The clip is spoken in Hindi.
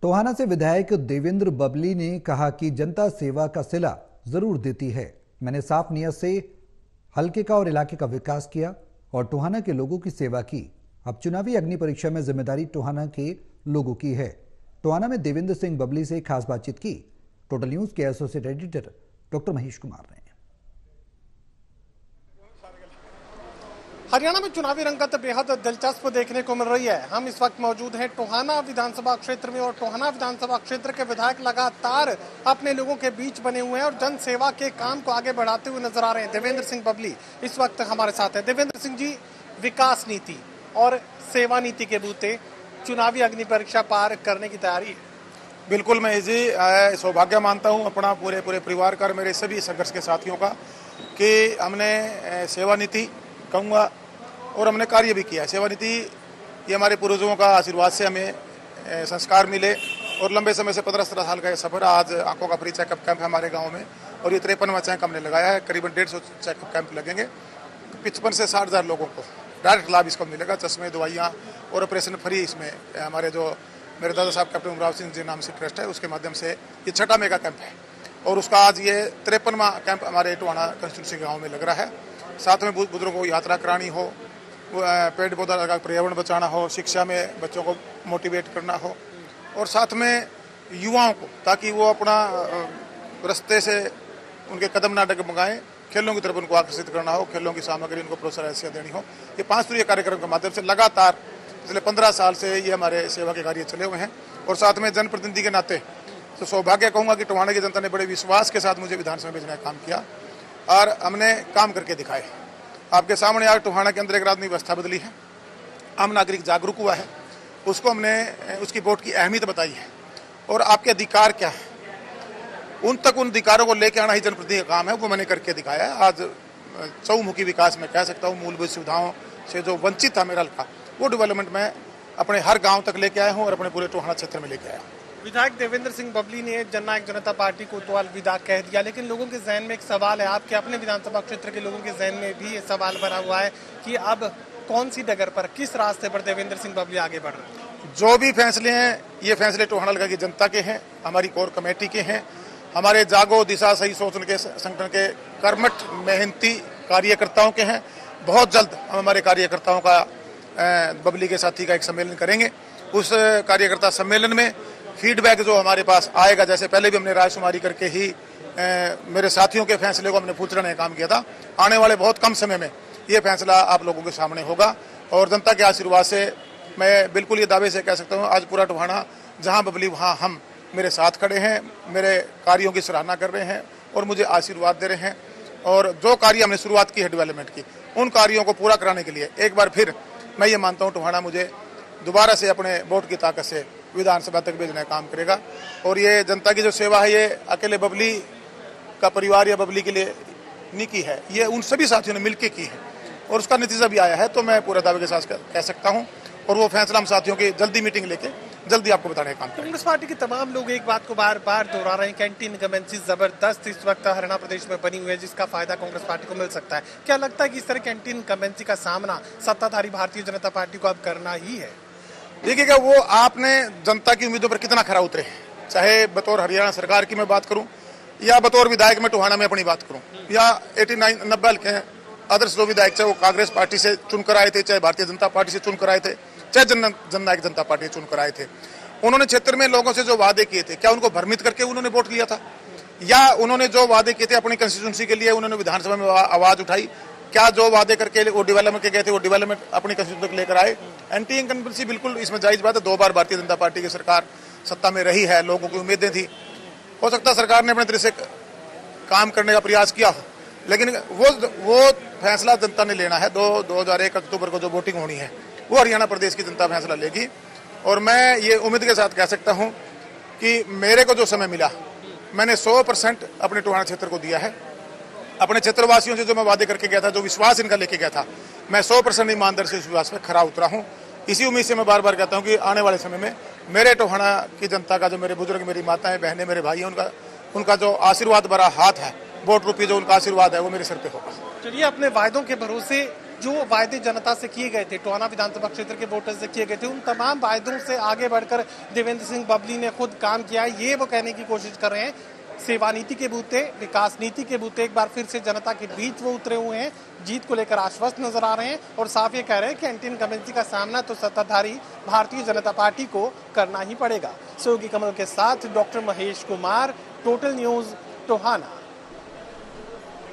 टोहाना से विधायक देवेंद्र बबली ने कहा कि जनता सेवा का सिला जरूर देती है। मैंने साफ नियत से हलके का और इलाके का विकास किया और टोहाना के लोगों की सेवा की। अब चुनावी अग्नि परीक्षा में जिम्मेदारी टोहाना के लोगों की है। टोहाना में देवेंद्र सिंह बबली से खास बातचीत की टोटल न्यूज के associate editor doctor Mahesh Kumar ने। हरियाणा में चुनावी रंगत बेहद दिलचस्प देखने को मिल रही है। हम इस वक्त मौजूद हैं टोहाना विधानसभा क्षेत्र में और टोहाना विधानसभा क्षेत्र के विधायक लगातार अपने लोगों के बीच बने हुए हैं और जन सेवा के काम को आगे बढ़ाते हुए नजर आ रहे हैं। देवेंद्र सिंह बबली इस वक्त हमारे साथ है। देवेंद्र सिंह जी, विकास नीति और सेवा नीति के बूते चुनावी अग्नि परीक्षा पार करने की तैयारी है। बिल्कुल, मैं जी सौभाग्य मानता हूँ अपना पूरे परिवार का, मेरे सभी संघर्ष के साथियों का, कि हमने सेवा नीति कहूँगा और हमने कार्य भी किया है। सेवा नीति ये हमारे पूर्वजों का आशीर्वाद से हमें संस्कार मिले और लंबे समय से 15-17 साल का ये सफर। आज आंखों का फ्री चेकअप कैंप है हमारे गांव में और ये 53वां चेक हमने लगाया है। करीबन 150 चेकअप कैंप लगेंगे। 55 से 60 हज़ार लोगों को डायरेक्ट लाभ इसको मिलेगा। चश्मे, दवाइयाँ और ऑपरेशन फ्री इसमें हमारे जो मेरे दादा साहब कैप्टन उमराव सिंह जी नाम से ट्रस्ट है उसके माध्यम से ये 6ठा मेगा कैंप है और उसका आज ये 53वां कैंप हमारे टोहाना कंस्टिट्यूंसी गाँव में लग रहा है। साथ में बुजुर्गों को यात्रा करानी हो, पेड़ पौधा लगा पर्यावरण बचाना हो, शिक्षा में बच्चों को मोटिवेट करना हो और साथ में युवाओं को, ताकि वो अपना रास्ते से उनके कदम ना डगमगाएं, खेलों की तरफ उनको आकर्षित करना हो, खेलों की सामग्री उनको प्रोत्साहन देनी हो। ये 5 स्तरीय कार्यक्रम के माध्यम से लगातार पिछले 15 साल से ये हमारे सेवा के कार्य चले हुए हैं। और साथ में जनप्रतिनिधि के नाते तो सौभाग्य कहूँगा कि टोहाना की जनता ने बड़े विश्वास के साथ मुझे विधानसभा भेजने का काम किया और हमने काम करके दिखाए। आपके सामने आज टोहाना के अंदर एक राजनीतिक व्यवस्था बदली है, आम नागरिक जागरूक हुआ है, उसको हमने उसकी वोट की अहमियत बताई है और आपके अधिकार क्या है उन तक उन अधिकारों को लेकर आना ही जनप्रतिनिधि का काम है, वो मैंने करके दिखाया है। आज चौमुखी विकास में कह सकता हूँ, मूलभूत सुविधाओं से जो वंचित था मेरा हल्का, वो डेवलपमेंट में अपने हर गाँव तक लेके आया हूँ और अपने पूरे टोहाना क्षेत्र में लेके आया हूँ। विधायक देवेंद्र सिंह बबली ने जननायक जनता पार्टी को तो अलविदा कह दिया, लेकिन लोगों के जहन में एक सवाल है, आपके अपने विधानसभा क्षेत्र के लोगों के जहन में भी ये सवाल बना हुआ है कि अब कौन सी डगर पर, किस रास्ते पर देवेंद्र सिंह बबली आगे बढ़ रहे हैं। जो भी फैसले हैं ये फैसले टोहाना हल्का की जनता के हैं, हमारी कोर कमेटी के हैं, हमारे जागो दिशा सही सोचने के संगठन के कर्मठ मेहनती कार्यकर्ताओं के हैं। बहुत जल्द हम हमारे कार्यकर्ताओं का बबली के साथी का एक सम्मेलन करेंगे। उस कार्यकर्ता सम्मेलन में फीडबैक जो हमारे पास आएगा, जैसे पहले भी हमने रायशुमारी करके ही मेरे साथियों के फैसले को हमने पूछने का काम किया था, आने वाले बहुत कम समय में ये फैसला आप लोगों के सामने होगा और जनता के आशीर्वाद से मैं बिल्कुल ये दावे से कह सकता हूँ आज पूरा टोहाना जहाँ बबली वहाँ हम मेरे साथ खड़े हैं, मेरे कार्यों की सराहना कर रहे हैं और मुझे आशीर्वाद दे रहे हैं। और जो कार्य हमने शुरुआत की है डेवलपमेंट की, उन कार्यों को पूरा कराने के लिए एक बार फिर मैं ये मानता हूँ टोहाना मुझे दोबारा से अपने वोट की ताकत से विधानसभा तक भेजने का काम करेगा। और ये जनता की जो सेवा है ये अकेले बबली का परिवार या बबली के लिए नहीं की है, ये उन सभी साथियों ने मिलकर की है और उसका नतीजा भी आया है। तो मैं पूरा दावे के साथ कह सकता हूँ और वो फैसला हम साथियों की जल्दी मीटिंग लेके जल्दी आपको बताने का काम करेंगे। कांग्रेस पार्टी के तमाम लोग एक बात को बार बार दोहरा रहे हैं, कैंटीन इनकम्बेंसी जबरदस्त इस वक्त हरियाणा प्रदेश में बनी हुई है, जिसका फायदा कांग्रेस पार्टी को मिल सकता है। क्या लगता है कि इस तरह कैंटीन इनकम्बेंसी का सामना सत्ताधारी भारतीय जनता पार्टी को अब करना ही है? देखिएगा, वो आपने जनता की उम्मीदों पर कितना खरा उतरे, चाहे बतौर हरियाणा सरकार की मैं बात करूं या बतौर विधायक में टोहाना में अपनी बात करूं या 89-90 के आदर्श जो विधायक, चाहे वो कांग्रेस पार्टी से चुनकर आए थे, चाहे भारतीय जनता पार्टी से चुनकर आए थे, चाहे जननायक जनता पार्टी चुनकर आए थे, उन्होंने क्षेत्र में लोगों से जो वादे किए थे, क्या उनको भ्रमित करके उन्होंने वोट लिया था या उन्होंने जो वादे किए थे अपनी कंस्टिट्यूंसी के लिए उन्होंने विधानसभा में आवाज उठाई? क्या जो वादे करके वो डेवलपमेंट के गए थे वो डेवलपमेंट अपनी कंस्टिट्यूंसी तक लेकर आए? एंटी इनकम्बेंसी बिल्कुल इसमें जायज बात है। 2 बार भारतीय जनता पार्टी की सरकार सत्ता में रही है, लोगों की उम्मीदें थी, हो सकता है सरकार ने अपने तरह से काम करने का प्रयास किया हो, लेकिन वो फैसला जनता ने लेना है। 2001 अक्टूबर को जो वोटिंग होनी है वो हरियाणा प्रदेश की जनता फैसला लेगी और मैं ये उम्मीद के साथ कह सकता हूँ कि मेरे को जो समय मिला मैंने 100% अपने टोहाना क्षेत्र को दिया है। अपने क्षेत्रवासियों से जो मैं वादे करके गया था, जो विश्वास इनका लेके गया था, मैं 100% ईमानदारी से विश्वास में खरा उतरा हूँ। इसी उम्मीद से मैं बार बार कहता हूँ कि आने वाले समय में मेरे टोहाना की जनता का, जो मेरे बुजुर्ग, मेरी माताएं, बहनें, मेरे भाई हैं, उनका जो आशीर्वाद भरा हाथ है, वोट रूपी जो उनका आशीर्वाद है, वो मेरे सर पे होगा। चलिए, अपने वायदों के भरोसे जो वायदे जनता से किए गए थे, टोहाना विधानसभा क्षेत्र के वोटर से किए गए थे, उन तमाम वायदों से आगे बढ़कर देवेंद्र सिंह बबली ने खुद काम किया है, ये वो कहने की कोशिश कर रहे हैं। सेवा नीति के बूते, विकास नीति के बूते एक बार फिर से जनता के बीच वो उतरे हुए हैं, जीत को लेकर आश्वस्त नजर आ रहे हैं और साफ ये कह रहे हैं कि एंटी इनकम्बेंसी का सामना तो सत्ताधारी भारतीय जनता पार्टी को करना ही पड़ेगा। सहयोगी कमल के साथ doctor Mahesh Kumar, total news, Tohana.